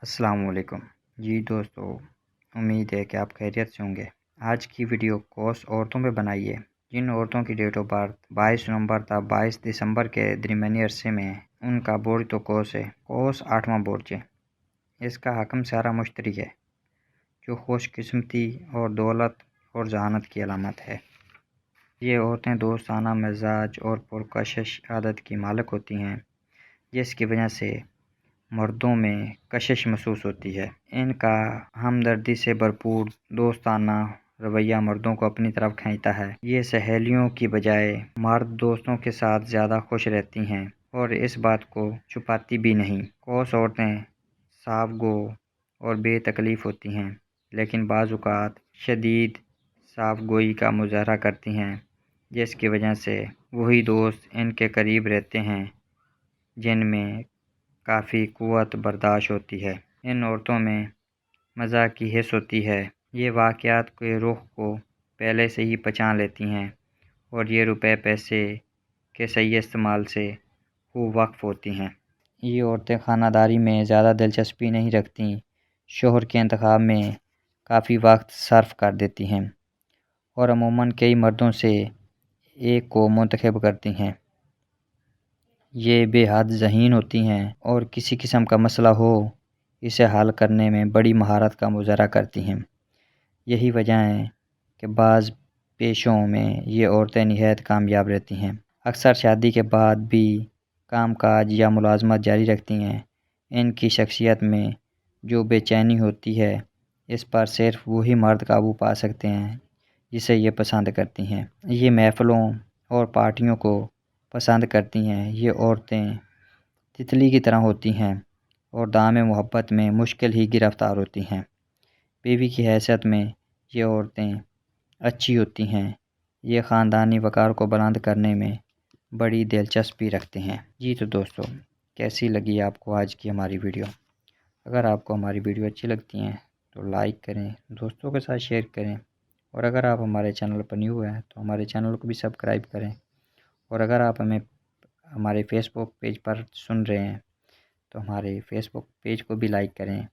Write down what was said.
السلام علیکم جی دوستو، امید ہے کہ آپ خیریت سے ہوں گے۔ آج کی ویڈیو کوس عورتوں پہ بنائی ہے جن عورتوں کی ڈیٹ آف برتھ 22 نومبر تا 22 دسمبر کے درمیانی عرصے میں ہے۔ ان کا برج تو کوس ہے۔ کوس 8واں برج ہے۔ اس کا حکم سیارہ مشتری ہے جو خوش قسمتی اور دولت اور ذہانت کی علامت ہے۔ یہ عورتیں دوستانہ مزاج اور پرکشش عادت کی مالک ہوتی ہیں، جس کی وجہ سے مردوں میں کشش محسوس ہوتی ہے۔ ان کا ہمدردی سے بھرپور دوستانہ رویہ مردوں کو اپنی طرف کھینچتا ہے۔ یہ سہیلیوں کی بجائے مرد دوستوں کے ساتھ زیادہ خوش رہتی ہیں اور اس بات کو چھپاتی بھی نہیں۔ کوس عورتیں صاف گو اور بے تکلف ہوتی ہیں، لیکن بعض اوقات شدید صاف گوئی کا مظاہرہ کرتی ہیں، جس کی وجہ سے وہی دوست ان کے قریب رہتے ہیں جن میں کافی قوت برداشت ہوتی ہے۔ ان عورتوں میں مزاح کی حس ہوتی ہے۔ یہ واقعات کے رخ کو پہلے سے ہی پہچان لیتی ہیں اور یہ روپے پیسے کے صحیح استعمال سے خوب واقف ہوتی ہیں۔ یہ عورتیں خانہ داری میں زیادہ دلچسپی نہیں رکھتیں، شوہر کے انتخاب میں کافی وقت صرف کر دیتی ہیں اور عموماً کئی مردوں سے ایک کو منتخب کرتی ہیں۔ یہ بے حد ذہین ہوتی ہیں اور کسی قسم کا مسئلہ ہو اسے حل کرنے میں بڑی مہارت کا مظاہرہ کرتی ہیں۔ یہی وجہ ہے کہ بعض پیشوں میں یہ عورتیں نہایت کامیاب رہتی ہیں۔ اکثر شادی کے بعد بھی کام کاج یا ملازمت جاری رکھتی ہیں۔ ان کی شخصیت میں جو بے چینی ہوتی ہے اس پر صرف وہی مرد قابو پا سکتے ہیں جسے یہ پسند کرتی ہیں۔ یہ محفلوں اور پارٹیوں کو پسند کرتی ہیں۔ یہ عورتیں تتلی کی طرح ہوتی ہیں اور دام محبت میں مشکل ہی گرفتار ہوتی ہیں۔ بیوی کی حیثیت میں یہ عورتیں اچھی ہوتی ہیں۔ یہ خاندانی وقار کو بلند کرنے میں بڑی دلچسپی رکھتے ہیں۔ جی تو دوستو، کیسی لگی آپ کو آج کی ہماری ویڈیو؟ اگر آپ کو ہماری ویڈیو اچھی لگتی ہیں تو لائک کریں، دوستوں کے ساتھ شیئر کریں، اور اگر آپ ہمارے چینل پر نیو ہیں تو ہمارے چینل کو بھی سبسکرائب کریں، اور اگر آپ ہمیں ہمارے فیس بک پیج پر سن رہے ہیں تو ہمارے فیس بک پیج کو بھی لائک کریں